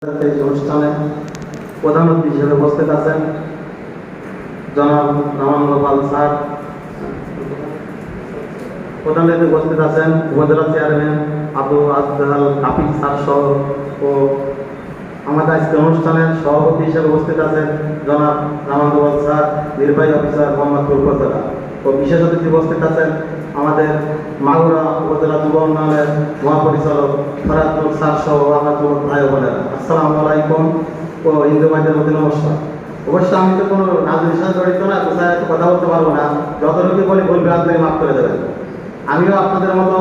এই অনুষ্ঠানে প্রধান অতিথি হিসেবে উপস্থিত আছেন জনাব রামান গোপাল স্যার, প্রধান অতিথি উপস্থিত আছেন উপজেলা চেয়ারম্যান আবু আজহাল কাপিল স্যার সহ ও আমাদের আজকের অনুষ্ঠানের সভাপতি হিসেবে উপস্থিত আছেন জনাব রামান গোপাল স্যার, নির্বাহী অফিসার মোহাম্মদপুর উপজেলা ও বিশেষ অতিথি উপস্থিত আছেন আমাদের মাগুরা উপজেলা যুব উন্নয়নের মহাপরিচালক ফরাতুল স্যার সহ আমার যুবক ভাই বোনেরা, আসসালামু আলাইকুম ও হিন্দু ভাইদের মধ্যে নমস্কার। অবশ্য আমি তো কোনো রাজনীতির সাথে জড়িত না, কোথায় একটু কথা বলতে পারবো না, যতটুকু বলি বলবে আপনি মাফ করে দেবেন। আমিও আপনাদের মতো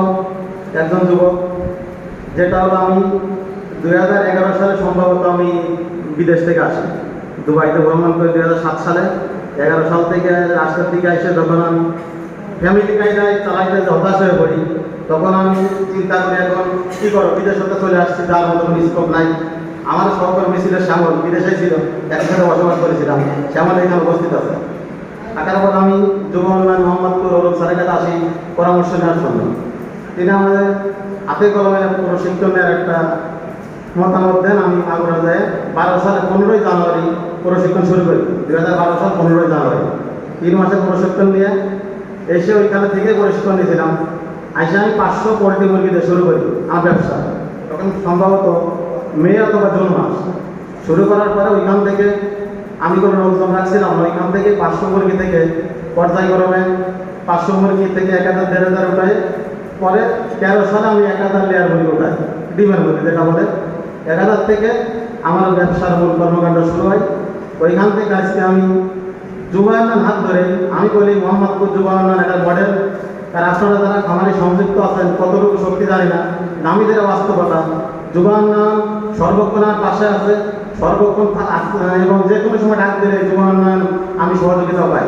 একজন যুবক, যেটা হলো আমি 2011 সালে সম্ভবত আমি বিদেশ থেকে আসি, দুবাইতে ভ্রমণ করে 2007 সালে। 11 সাল থেকে রাষ্ট্রের দিকে এসে যখন আমি ফ্যামিলি কায়দায় চালাইতে হতাশ হয়ে পড়ি, তখন আমি চিন্তা করি এখন কী করো, বিদেশ হতে চলে আসছি, যার মতো কোনো স্কোপ নাই। আমার সহকর্মী ছিল শ্যামল, বিদেশে ছিল, একসাথে বসবাস করেছিলাম, শ্যামল এখানে উপস্থিত আছে। থাকার পর আমি যুব উন্নয়ন মোহাম্মদপুর অরুণ স্যারের কাছে আসি পরামর্শ নেওয়ার জন্য। তিনি আমাদের হাতে কলমে প্রশিক্ষণের একটা মতামত দেন। আমি মাগুরা যায় 12 সালে 15ই জানুয়ারি প্রশিক্ষণ শুরু করি। 2012 সাল 15ই জানুয়ারি 3 মাসের প্রশিক্ষণ নিয়ে এসে ওইখানে থেকে প্রশিক্ষণ নিয়েছিলাম। এসে আমি 500 পোলট্রি মুরগিতে শুরু করি আমার ব্যবসা। তখন সম্ভবত মে অথবা জুন মাস শুরু করার পরে ওইখান থেকে আমি কোনো লোকজন রাখছিলাম না। ওইখান থেকে 500 মুরগি থেকে পর্যায়ক্রমে 500 মুরগি থেকে 1000 1500 উঠাই। পরে 13 সালে আমি 1000 লেয়ার মুরগি উঠাই, ডিমের মুরগি যেটা বলে। 1000 থেকে আমার ব্যবসার মূল কর্মকাণ্ড শুরু হয়। ওইখান থেকে আজকে আমি যুব উন্নয়ন হাত ধরে, আমি বলি মোহাম্মদপুর যুব উন্নয়ন একটা মডেল। আর আপনারা যারা খামারে সংযুক্ত আছেন কতটুকু শক্তি জানি না, আমি যেটা বাস্তবতা, যুব উন্নয়ন সর্বক্ষণ আমার পাশে আছে, সর্বক্ষণ এবং যে কোনো সময় ডাক দিলে যুব উন্নয়ন আমি সহযোগিতা পাই।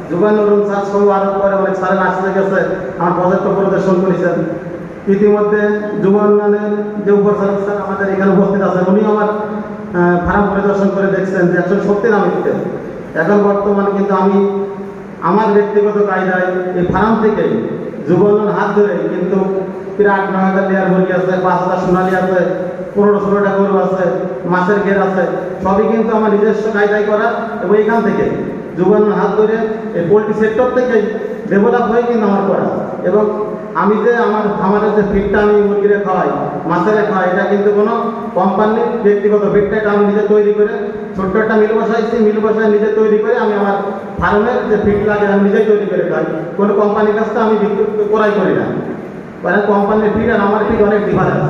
যুব উন্নয়ন স্যার সহ আরোপ করে অনেক স্যারের আসতে গেছে, আমার প্রজেক্ট পরিদর্শন করেছেন। ইতিমধ্যে যুব উন্নয়নের যে উপসচিব স্যার আমাদের এখানে উপস্থিত আছেন, উনি আমার ফার্ম পরিদর্শন করে দেখছেন যে একজন সত্যি নামে দিতেন। এখন বর্তমানে কিন্তু আমি আমার ব্যক্তিগত কায়দায় এই ফার্ম থেকেই যুব উন্নয়ন হাত ধরে কিন্তু প্রায় 8-9 লেয়ার মুরগি আছে, 5000 সোনালি আছে, 15-16টা গরু আছে, মাছের ঘের আছে, সবই কিন্তু আমার নিজস্ব কায়দায় করা। এবং এখান থেকে যুব উন্নয়ন হাত ধরে এই পোলট্রি সেক্টর থেকেই ডেভেলপ হয়ে কিন্তু আমার করা। এবং আমি যে আমার খামারের যে ফিডটা আমি মুরগিরে খাওয়াই, মাছেরে খাওয়াই, এটা কিন্তু কোনো কোম্পানির ব্যক্তিগত ফিডটা, এটা আমি নিজে তৈরি করে ছোট্ট একটা মিল বসাইছি, মিল বসায় নিজে তৈরি করে আমি আমার ফার্মের যে ফিড লাগে আমি নিজেই তৈরি করে খাই। কোনো কোম্পানির কাছ থেকে আমি বিক্রি করাই করি না। কারণ কোম্পানির ফিড আর আমার ফিড অনেক ডিফারেন্স।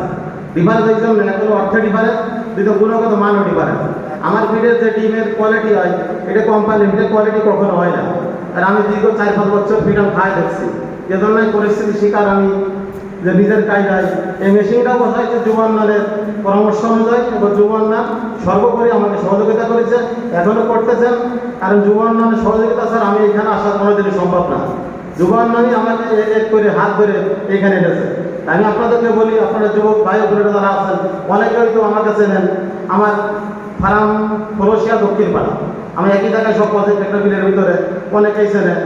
ডিফারেন্স এই জন্য একটা অর্থে ডিফারেন্স, দ্বিতীয় গুণগত মানও ডিফারেন্স। আমার ফিডের যে ডিমের কোয়ালিটি হয়, এটা কোম্পানির ফিডের কোয়ালিটি কখনো হয় না। আর আমি দীর্ঘ 4-5 বছর ফিড আমি খাই দেখছি। এজন্যই পরিস্থিতি শিকার আমি যে নিজের কায়দায় এই মেশিনটাও বসাইছে যুব উন্নয়নের পরামর্শ অনুযায়ী। এবং যুব উন্নয়ন সর্বোপরি আমাকে সহযোগিতা করেছে, এখনও করতেছেন। কারণ যুব উন্নয়নের সহযোগিতা স্যার আমি এখানে আসা কোনোদিনই সম্ভব না। যুব উন্নয়নই আমাকে এক করে হাত ধরে এখানে এনেছে। আমি আপনাদেরকে বলি, আপনারা যুবক ভাই বোনেরা যারা আছেন, অনেকেই তো আমার কাছে নেন। আমার ফার্ম ফলসিয়া দক্ষিণ পাড়া, আমি একই জায়গায় সব প্রজেক্ট একটা বিলের ভিতরে, অনেকেই চেনেন,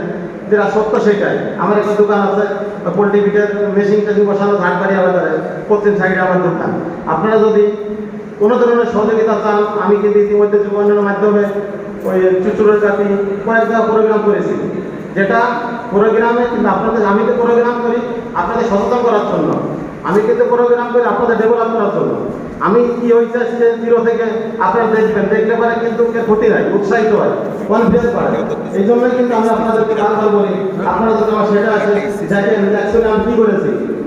যেটা সত্য সেটাই। আমার একটা দোকান আছে পোলট্রি ফিডের মেশিন টেশিন বসানো, ঝাড়বাড়ি বাজারে পশ্চিম সাইডে আমার দোকান। আপনারা যদি কোনো ধরনের সহযোগিতা চান, আমি কিন্তু ইতিমধ্যে যুব উন্নয়নের মাধ্যমে ওই চুচুড়ের জাতি কয়েক জায়গা প্রোগ্রাম করেছি, যেটা প্রোগ্রামে কিন্তু আপনাদের, আমি তো প্রোগ্রাম করি আপনাদের সচেতন করার জন্য, আমি কিন্তু প্রোগ্রাম করি আপনাদের ডেভেলপ করার জন্য। আমি কি হয়েছে আজকে 0 থেকে আপনারা দেখবেন, দেখলে পরে কিন্তু ক্ষতি নাই, উৎসাহিত হয়, কনফিডেন্স বাড়ে। এই জন্যই কিন্তু আমি আপনাদেরকে বারবার বলি, আপনারা যদি আমার সেটা আছে দেখেন অ্যাকচুয়ালি আমি কী করেছি।